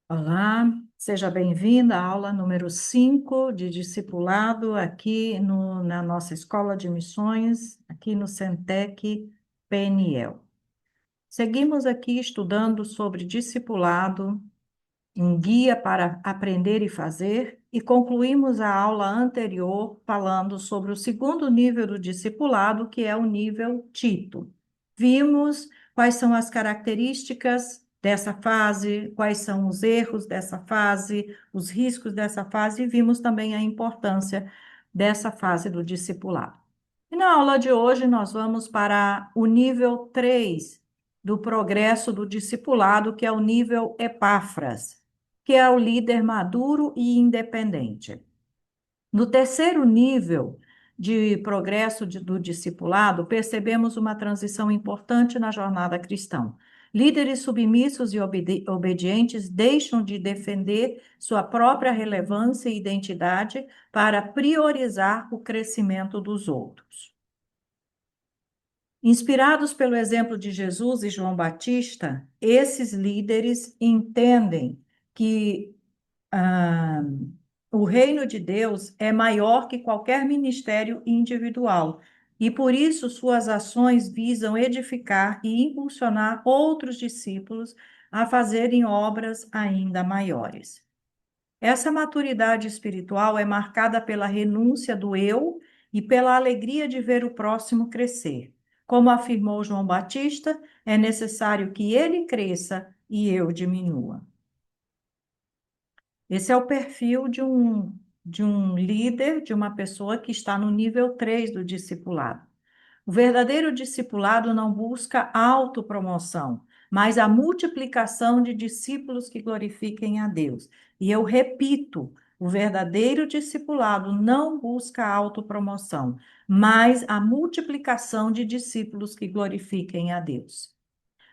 Olá, seja bem-vinda à aula número 5 de discipulado aqui na nossa Escola de Missões, aqui no Centec PNL. Seguimos aqui estudando sobre discipulado, um guia para aprender e fazer, e concluímos a aula anterior falando sobre o segundo nível do discipulado, que é o nível Tito. Vimos quais são as características dessa fase, quais são os erros dessa fase, os riscos dessa fase, e vimos também a importância dessa fase do discipulado. E na aula de hoje nós vamos para o nível 3 do progresso do discipulado, que é o nível Epáfras, que é o líder maduro e independente. No terceiro nível de progresso do discipulado, percebemos uma transição importante na jornada cristã. Líderes submissos e obedientes deixam de defender sua própria relevância e identidade para priorizar o crescimento dos outros. Inspirados pelo exemplo de Jesus e João Batista, esses líderes entendem que ah, o reino de Deus é maior que qualquer ministério individual e por isso suas ações visam edificar e impulsionar outros discípulos a fazerem obras ainda maiores. Essa maturidade espiritual é marcada pela renúncia do eu e pela alegria de ver o próximo crescer. Como afirmou João Batista, é necessário que ele cresça e eu diminua. Esse é o perfil de um líder, de uma pessoa que está no nível 3 do discipulado. O verdadeiro discipulado não busca autopromoção, mas a multiplicação de discípulos que glorifiquem a Deus. E eu repito, o verdadeiro discipulado não busca autopromoção, mas a multiplicação de discípulos que glorifiquem a Deus.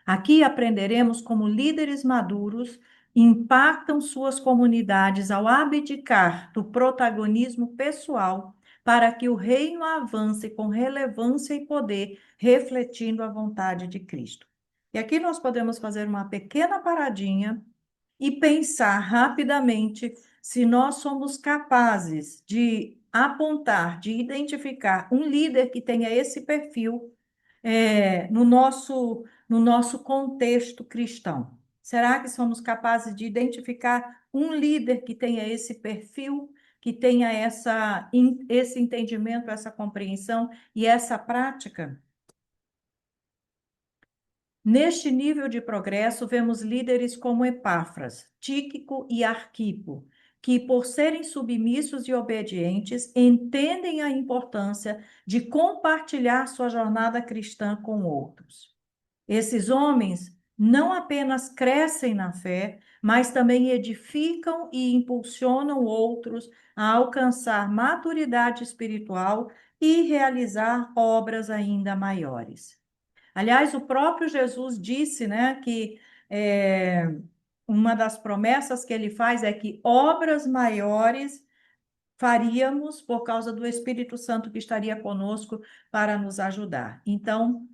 Aqui aprenderemos como líderes maduros impactam suas comunidades ao abdicar do protagonismo pessoal para que o reino avance com relevância e poder, refletindo a vontade de Cristo. E aqui nós podemos fazer uma pequena paradinha e pensar rapidamente se nós somos capazes de apontar, de identificar um líder que tenha esse perfil no nosso contexto cristão. Será que somos capazes de identificar um líder que tenha esse perfil, que tenha esse entendimento, essa compreensão e essa prática? Neste nível de progresso, vemos líderes como Epáfras, Tíquico e Arquipo, que, por serem submissos e obedientes, entendem a importância de compartilhar sua jornada cristã com outros. Esses homens não apenas crescem na fé, mas também edificam e impulsionam outros a alcançar maturidade espiritual e realizar obras ainda maiores. Aliás, o próprio Jesus disse, né, que uma das promessas que ele faz é que obras maiores faríamos por causa do Espírito Santo que estaria conosco para nos ajudar. Então,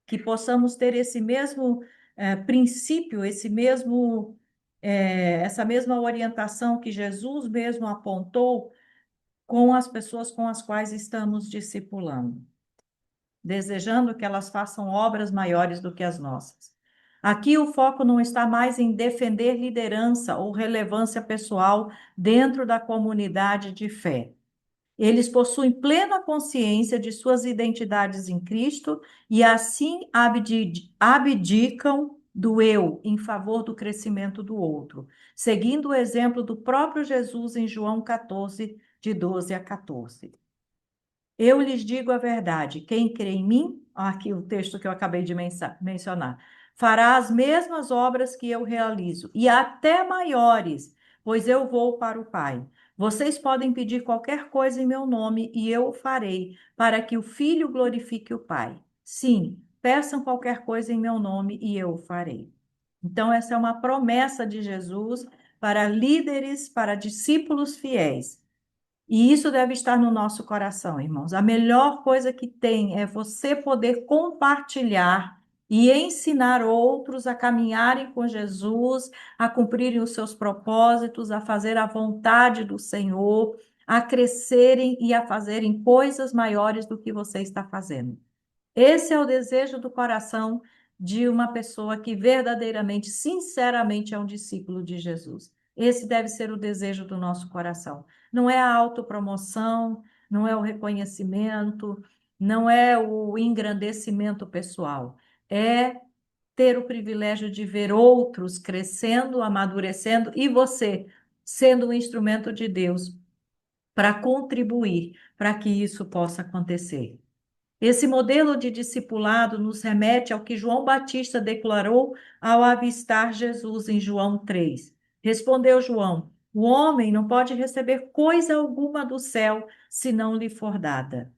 que possamos ter esse mesmo princípio, essa mesma orientação que Jesus mesmo apontou com as pessoas com as quais estamos discipulando, desejando que elas façam obras maiores do que as nossas. Aqui o foco não está mais em defender liderança ou relevância pessoal dentro da comunidade de fé. Eles possuem plena consciência de suas identidades em Cristo e assim abdicam do eu em favor do crescimento do outro, seguindo o exemplo do próprio Jesus em João 14, de 12 a 14. Eu lhes digo a verdade, quem crê em mim, aqui o texto que eu acabei de mencionar, fará as mesmas obras que eu realizo, e até maiores, pois eu vou para o Pai. Vocês podem pedir qualquer coisa em meu nome, e eu o farei, para que o Filho glorifique o Pai. Sim, peçam qualquer coisa em meu nome, e eu o farei. Então, essa é uma promessa de Jesus para líderes, para discípulos fiéis. E isso deve estar no nosso coração, irmãos. A melhor coisa que tem é você poder compartilhar e ensinar outros a caminharem com Jesus, a cumprirem os seus propósitos, a fazer a vontade do Senhor, a crescerem e a fazerem coisas maiores do que você está fazendo. Esse é o desejo do coração de uma pessoa que verdadeiramente, sinceramente é um discípulo de Jesus. Esse deve ser o desejo do nosso coração. Não é a autopromoção, não é o reconhecimento, não é o engrandecimento pessoal. É ter o privilégio de ver outros crescendo, amadurecendo e você sendo um instrumento de Deus para contribuir para que isso possa acontecer. Esse modelo de discipulado nos remete ao que João Batista declarou ao avistar Jesus em João 3. Respondeu João: o homem não pode receber coisa alguma do céu se não lhe for dada.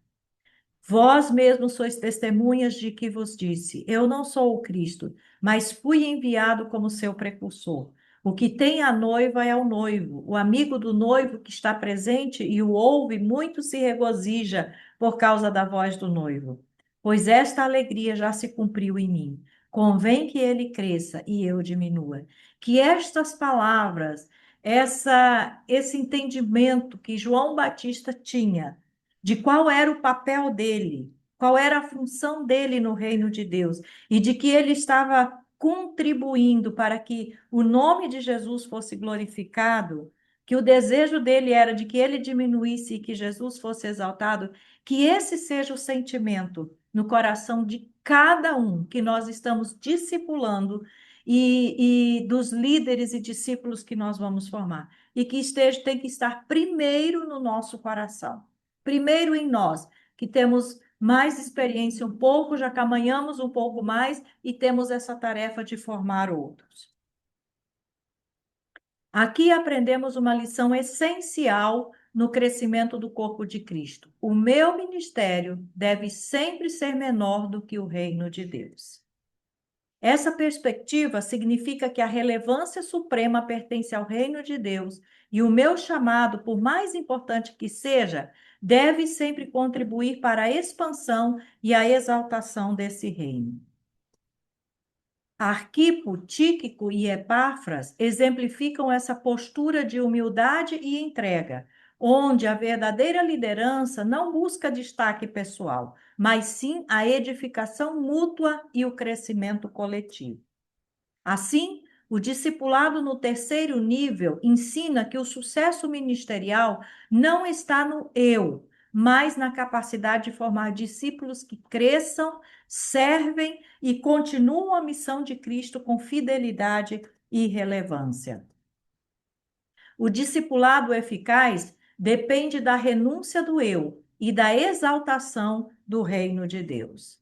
Vós mesmos sois testemunhas de que vos disse: eu não sou o Cristo, mas fui enviado como seu precursor. O que tem a noiva é o noivo. O amigo do noivo que está presente e o ouve, muito se regozija por causa da voz do noivo. Pois esta alegria já se cumpriu em mim. Convém que ele cresça e eu diminua. Que estas palavras, esse entendimento que João Batista tinha de qual era o papel dele, qual era a função dele no reino de Deus, e de que ele estava contribuindo para que o nome de Jesus fosse glorificado, que o desejo dele era de que ele diminuísse e que Jesus fosse exaltado, que esse seja o sentimento no coração de cada um que nós estamos discipulando e dos líderes e discípulos que nós vamos formar, e que tem que estar primeiro no nosso coração. Primeiro em nós, que temos mais experiência um pouco, já caminhamos um pouco mais e temos essa tarefa de formar outros. Aqui aprendemos uma lição essencial no crescimento do corpo de Cristo. O meu ministério deve sempre ser menor do que o reino de Deus. Essa perspectiva significa que a relevância suprema pertence ao reino de Deus e o meu chamado, por mais importante que seja, deve sempre contribuir para a expansão e a exaltação desse reino. Arquipo, Tíquico e Epáfras exemplificam essa postura de humildade e entrega, onde a verdadeira liderança não busca destaque pessoal, mas sim a edificação mútua e o crescimento coletivo. Assim, o discipulado no terceiro nível ensina que o sucesso ministerial não está no eu, mas na capacidade de formar discípulos que cresçam, servem e continuam a missão de Cristo com fidelidade e relevância. O discipulado eficaz depende da renúncia do eu e da exaltação do reino de Deus.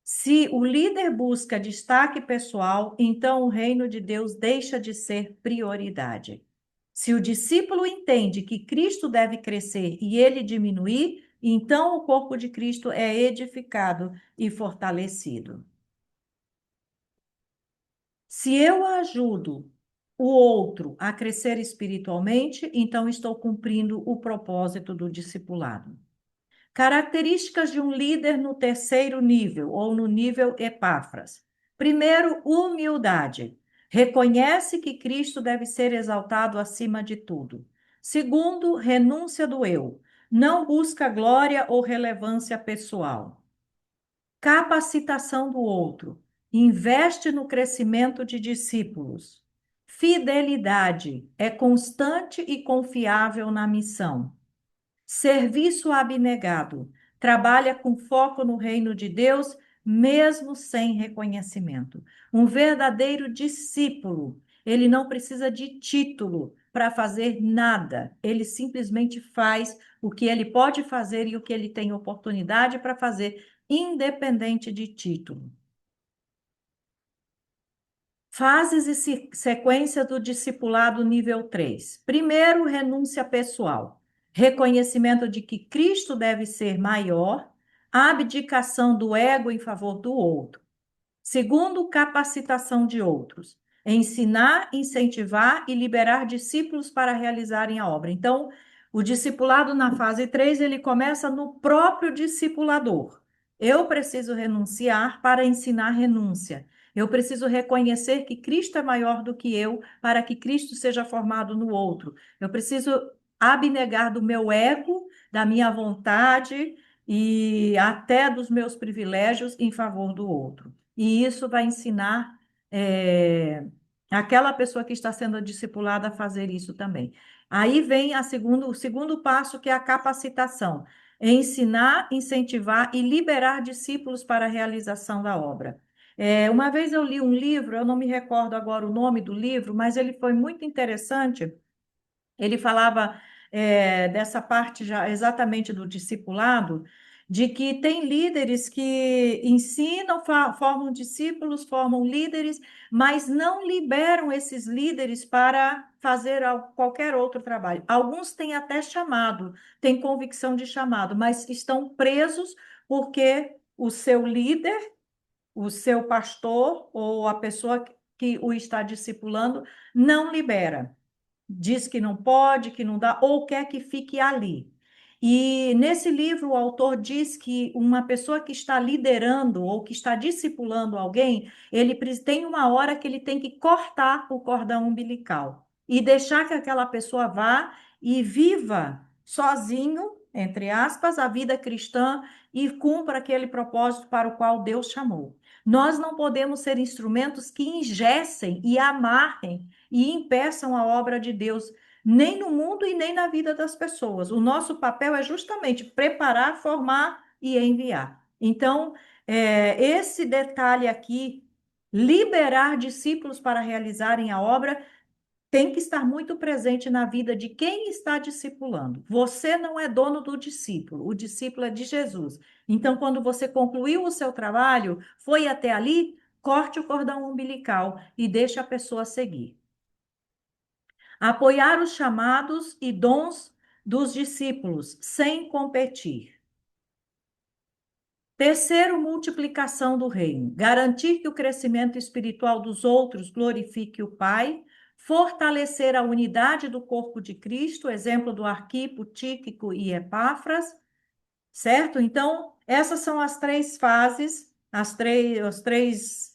Se o líder busca destaque pessoal, então o reino de Deus deixa de ser prioridade. Se o discípulo entende que Cristo deve crescer e ele diminuir, então o corpo de Cristo é edificado e fortalecido. Se eu ajudo o outro a crescer espiritualmente, então estou cumprindo o propósito do discipulado. Características de um líder no terceiro nível ou no nível Epáfras. Primeiro, humildade. Reconhece que Cristo deve ser exaltado acima de tudo. Segundo, renúncia do eu. Não busca glória ou relevância pessoal. Capacitação do outro. Investe no crescimento de discípulos. Fidelidade. É constante e confiável na missão. Serviço abnegado. Trabalha com foco no reino de Deus, mesmo sem reconhecimento. Um verdadeiro discípulo, ele não precisa de título para fazer nada. Ele simplesmente faz o que ele pode fazer e o que ele tem oportunidade para fazer, independente de título. Fases e sequência do discipulado nível 3. Primeiro, renúncia pessoal. Reconhecimento de que Cristo deve ser maior, abdicação do ego em favor do outro. Segundo, capacitação de outros. Ensinar, incentivar e liberar discípulos para realizarem a obra. Então, o discipulado na fase 3, ele começa no próprio discipulador. Eu preciso renunciar para ensinar renúncia. Eu preciso reconhecer que Cristo é maior do que eu, para que Cristo seja formado no outro. Eu preciso abnegar do meu ego, da minha vontade e até dos meus privilégios em favor do outro. E isso vai ensinar aquela pessoa que está sendo discipulada a fazer isso também. Aí vem o segundo passo, que é a capacitação. Ensinar, incentivar e liberar discípulos para a realização da obra. Uma vez eu li um livro, eu não me recordo agora o nome do livro, mas ele foi muito interessante. Ele falava dessa parte já exatamente do discipulado, de que tem líderes que ensinam, formam discípulos, formam líderes, mas não liberam esses líderes para fazer qualquer outro trabalho. Alguns têm até chamado, têm convicção de chamado, mas estão presos porque o seu líder, o seu pastor ou a pessoa que o está discipulando não libera, diz que não pode, que não dá, ou quer que fique ali. E nesse livro, o autor diz que uma pessoa que está liderando ou que está discipulando alguém, ele tem uma hora que ele tem que cortar o cordão umbilical e deixar que aquela pessoa vá e viva sozinho, entre aspas, a vida cristã e cumpra aquele propósito para o qual Deus chamou. Nós não podemos ser instrumentos que engessem e amarrem e impeçam a obra de Deus, nem no mundo e nem na vida das pessoas. O nosso papel é justamente preparar, formar e enviar. Então, esse detalhe aqui, liberar discípulos para realizarem a obra, tem que estar muito presente na vida de quem está discipulando. Você não é dono do discípulo, o discípulo é de Jesus. Então, quando você concluiu o seu trabalho, foi até ali, corte o cordão umbilical e deixe a pessoa seguir. Apoiar os chamados e dons dos discípulos, sem competir. Terceiro, multiplicação do reino. Garantir que o crescimento espiritual dos outros glorifique o Pai. Fortalecer a unidade do corpo de Cristo, exemplo do Arquipo, Tíquico e Epáfras, certo? Então, essas são as três fases, as três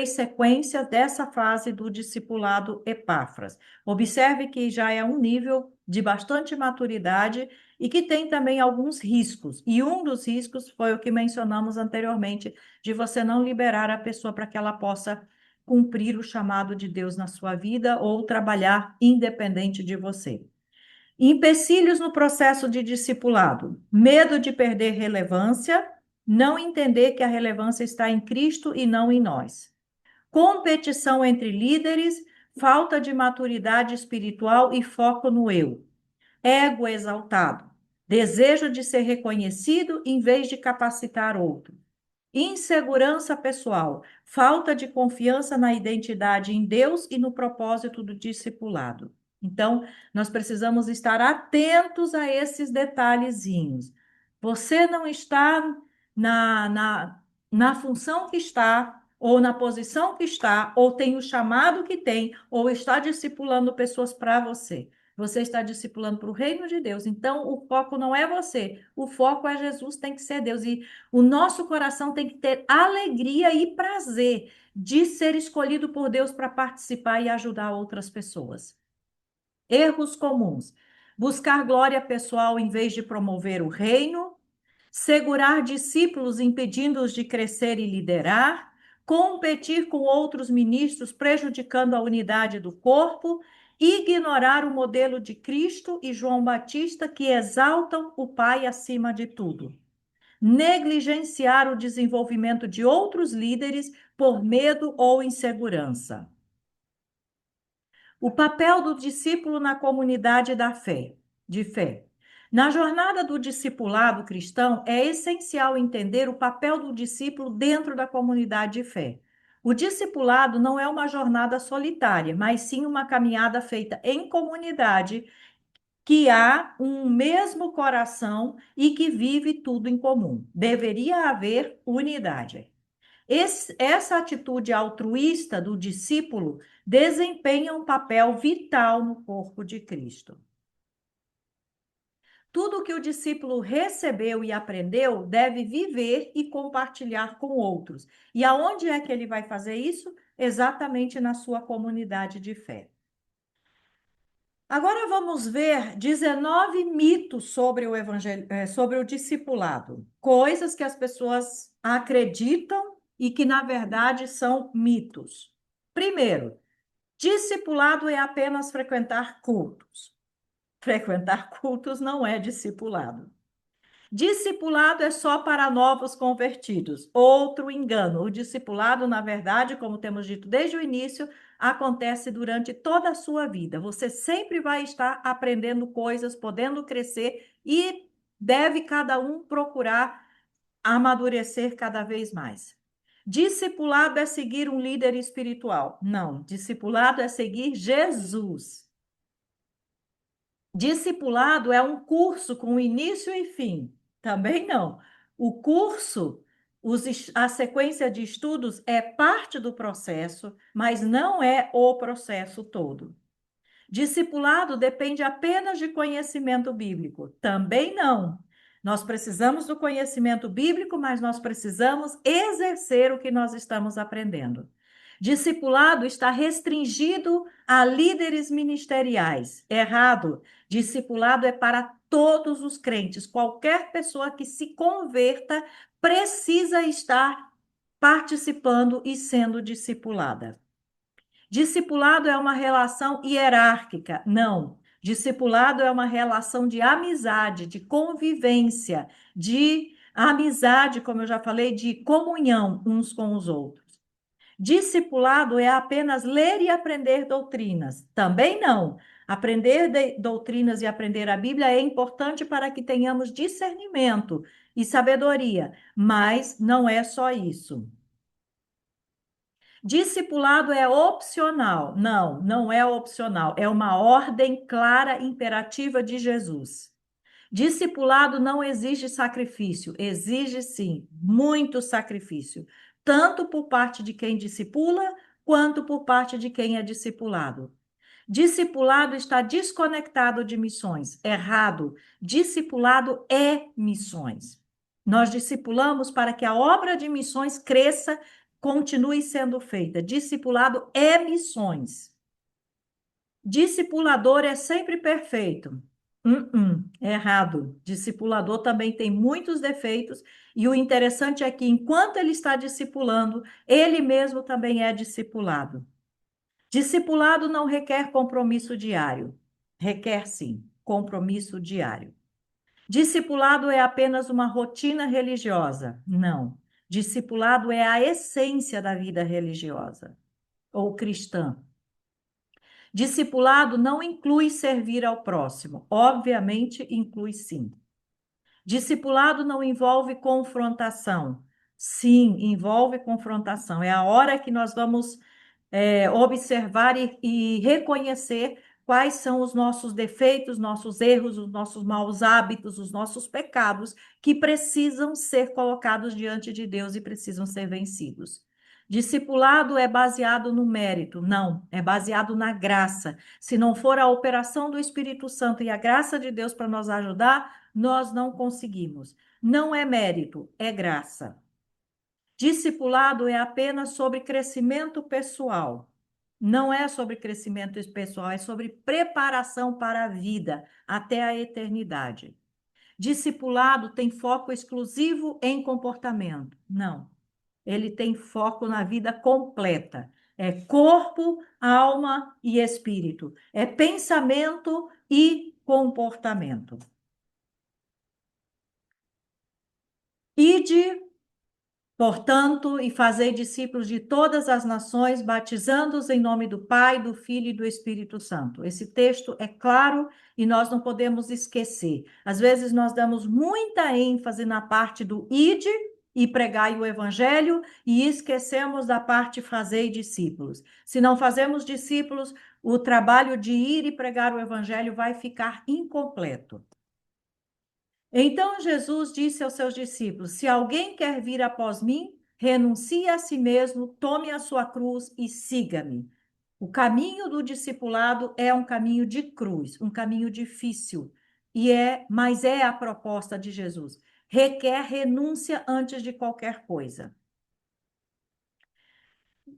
sequências dessa fase do discipulado Epáfras. Observe que já é um nível de bastante maturidade e que tem também alguns riscos. E um dos riscos foi o que mencionamos anteriormente, de você não liberar a pessoa para que ela possa cumprir o chamado de Deus na sua vida ou trabalhar independente de você. Empecilhos no processo de discipulado: medo de perder relevância, não entender que a relevância está em Cristo e não em nós. Competição entre líderes, falta de maturidade espiritual e foco no eu. Ego exaltado, desejo de ser reconhecido em vez de capacitar outro. Insegurança pessoal, falta de confiança na identidade em Deus e no propósito do discipulado. Então, nós precisamos estar atentos a esses detalhezinhos. Você não está na função que está, ou na posição que está, ou tem o chamado que tem, ou está discipulando pessoas para você. Você está discipulando para o reino de Deus. Então, o foco não é você, o foco é Jesus, tem que ser Deus. E o nosso coração tem que ter alegria e prazer de ser escolhido por Deus para participar e ajudar outras pessoas. Erros comuns: buscar glória pessoal em vez de promover o reino, segurar discípulos impedindo-os de crescer e liderar, competir com outros ministros prejudicando a unidade do corpo, ignorar o modelo de Cristo e João Batista que exaltam o Pai acima de tudo, negligenciar o desenvolvimento de outros líderes por medo ou insegurança. O papel do discípulo na comunidade da fé, de fé. Na jornada do discipulado cristão, é essencial entender o papel do discípulo dentro da comunidade de fé. O discipulado não é uma jornada solitária, mas sim uma caminhada feita em comunidade, que há um mesmo coração e que vive tudo em comum. Deveria haver unidade. Essa atitude altruísta do discípulo desempenha um papel vital no corpo de Cristo. Tudo que o discípulo recebeu e aprendeu deve viver e compartilhar com outros. E aonde é que ele vai fazer isso? Exatamente na sua comunidade de fé. Agora vamos ver 19 mitos sobre o evangelho, sobre o discipulado, coisas que as pessoas acreditam e que na verdade são mitos. Primeiro, discipulado é apenas frequentar cultos. Frequentar cultos não é discipulado. Discipulado é só para novos convertidos. Outro engano. O discipulado, na verdade, como temos dito desde o início, acontece durante toda a sua vida. Você sempre vai estar aprendendo coisas, podendo crescer e deve cada um procurar amadurecer cada vez mais. Discipulado é seguir um líder espiritual. Não, discipulado é seguir Jesus. Discipulado é um curso com início e fim. Também não. O curso, a sequência de estudos é parte do processo, mas não é o processo todo. Discipulado depende apenas de conhecimento bíblico. Também não. Nós precisamos do conhecimento bíblico, mas nós precisamos exercer o que nós estamos aprendendo. Discipulado está restringido a líderes ministeriais. Errado. Discipulado é para todos os crentes. Qualquer pessoa que se converta precisa estar participando e sendo discipulada. Discipulado é uma relação hierárquica. Não. Discipulado é uma relação de amizade, de convivência, de amizade, como eu já falei, de comunhão uns com os outros. Discipulado é apenas ler e aprender doutrinas. Também não. Aprender doutrinas e aprender a Bíblia é importante para que tenhamos discernimento e sabedoria, mas não é só isso. Discipulado é opcional. Não, não é opcional. É uma ordem clara, imperativa de Jesus. Discipulado não exige sacrifício. Exige, sim, muito sacrifício. Tanto por parte de quem discipula, quanto por parte de quem é discipulado. Discipulado está desconectado de missões. Errado. Discipulado é missões. Nós discipulamos para que a obra de missões cresça, continue sendo feita. Discipulado é missões. Discipulador é sempre perfeito. Errado. Discipulador também tem muitos defeitos, e o interessante é que, enquanto ele está discipulando, ele mesmo também é discipulado. Discipulado não requer compromisso diário. Requer, sim, compromisso diário. Discipulado é apenas uma rotina religiosa. Não. Discipulado é a essência da vida religiosa ou cristã. Discipulado não inclui servir ao próximo. Obviamente, inclui sim. Discipulado não envolve confrontação. Sim, envolve confrontação. É a hora que nós vamos observar e reconhecer quais são os nossos defeitos, nossos erros, os nossos maus hábitos, os nossos pecados, que precisam ser colocados diante de Deus e precisam ser vencidos. Discipulado é baseado no mérito? Não, é baseado na graça. Se não for a operação do Espírito Santo e a graça de Deus para nos ajudar, nós não conseguimos. Não é mérito, é graça. Discipulado é apenas sobre crescimento pessoal. Não é sobre crescimento pessoal, é sobre preparação para a vida, até a eternidade. Discipulado tem foco exclusivo em comportamento. Não. Ele tem foco na vida completa. É corpo, alma e espírito. É pensamento e comportamento. Ide, portanto, e fazei discípulos de todas as nações, batizando-os em nome do Pai, do Filho e do Espírito Santo. Esse texto é claro e nós não podemos esquecer. Às vezes nós damos muita ênfase na parte do ide e pregai o evangelho e esquecemos da parte fazei discípulos. Se não fazemos discípulos, o trabalho de ir e pregar o evangelho vai ficar incompleto. Então Jesus disse aos seus discípulos: se alguém quer vir após mim, renuncie a si mesmo, tome a sua cruz e siga-me. O caminho do discipulado é um caminho de cruz, um caminho difícil. mas é a proposta de Jesus. Requer renúncia antes de qualquer coisa.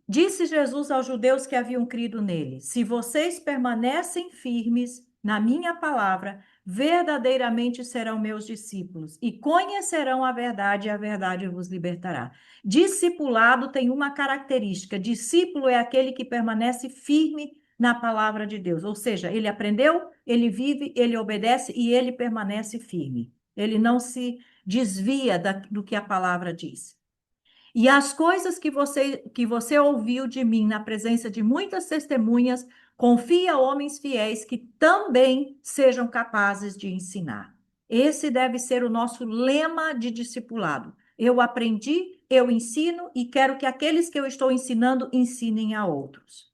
Disse Jesus aos judeus que haviam crido nele: se vocês permanecem firmes na minha palavra, verdadeiramente serão meus discípulos e conhecerão a verdade, e a verdade vos libertará. Discipulado tem uma característica: discípulo é aquele que permanece firme na palavra de Deus, ou seja, ele aprendeu, ele vive, ele obedece e ele permanece firme. Ele não se desvia do que a palavra diz. E as coisas que você ouviu de mim na presença de muitas testemunhas, confia a homens fiéis que também sejam capazes de ensinar. Esse deve ser o nosso lema de discipulado. Eu aprendi, eu ensino e quero que aqueles que eu estou ensinando ensinem a outros.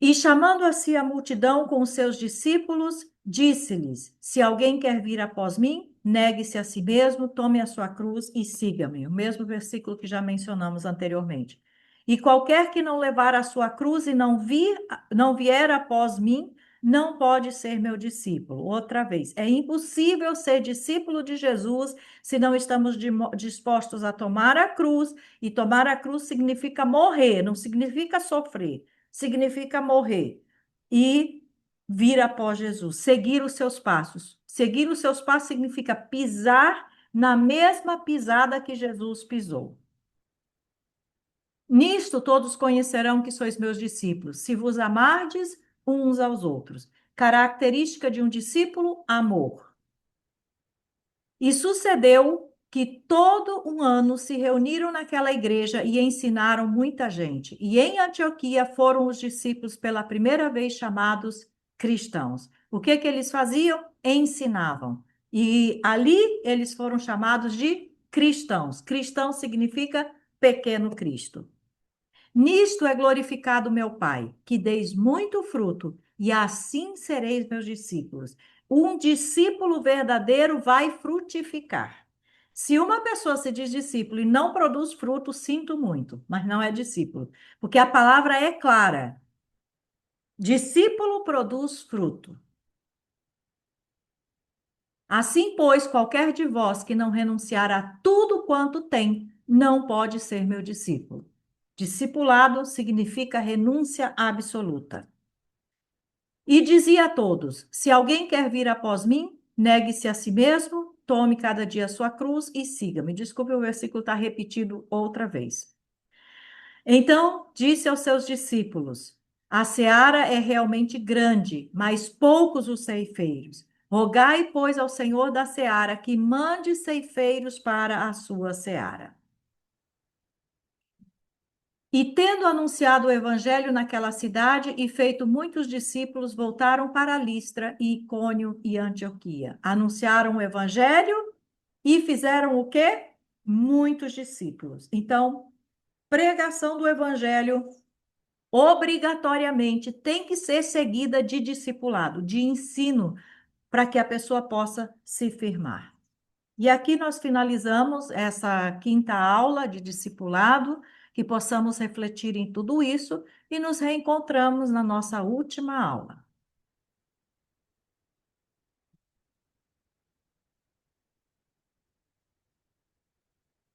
E chamando a si a multidão com os seus discípulos, disse-lhes: se alguém quer vir após mim, negue-se a si mesmo, tome a sua cruz e siga-me. O mesmo versículo que já mencionamos anteriormente. E qualquer que não levar a sua cruz e não vier após mim, não pode ser meu discípulo. Outra vez, é impossível ser discípulo de Jesus se não estamos dispostos a tomar a cruz, e tomar a cruz significa morrer, não significa sofrer, significa morrer e vir após Jesus, seguir os seus passos. Seguir os seus passos significa pisar na mesma pisada que Jesus pisou. Nisto todos conhecerão que sois meus discípulos, se vos amardes uns aos outros. Característica de um discípulo, amor. E sucedeu que todo um ano se reuniram naquela igreja e ensinaram muita gente. E em Antioquia foram os discípulos pela primeira vez chamados cristãos. O que que eles faziam? Ensinavam. E ali eles foram chamados de cristãos. Cristão significa pequeno Cristo. Nisto é glorificado meu Pai, que deis muito fruto, e assim sereis meus discípulos. Um discípulo verdadeiro vai frutificar. Se uma pessoa se diz discípulo e não produz fruto, sinto muito, mas não é discípulo, porque a palavra é clara. Discípulo produz fruto. Assim, pois, qualquer de vós que não renunciar a tudo quanto tem, não pode ser meu discípulo. Discipulado significa renúncia absoluta. E dizia a todos: se alguém quer vir após mim, negue-se a si mesmo, tome cada dia a sua cruz e siga-me. Desculpe, o versículo está repetido outra vez. Então disse aos seus discípulos: a seara é realmente grande, mas poucos os ceifeiros. Rogai, pois, ao Senhor da seara que mande ceifeiros para a sua seara. E tendo anunciado o evangelho naquela cidade e feito muitos discípulos, voltaram para Listra, e Icônio e Antioquia. Anunciaram o evangelho e fizeram o quê? Muitos discípulos. Então, pregação do evangelho obrigatoriamente tem que ser seguida de discipulado, de ensino, para que a pessoa possa se firmar. E aqui nós finalizamos essa quinta aula de discipulado, que possamos refletir em tudo isso e nos reencontramos na nossa última aula.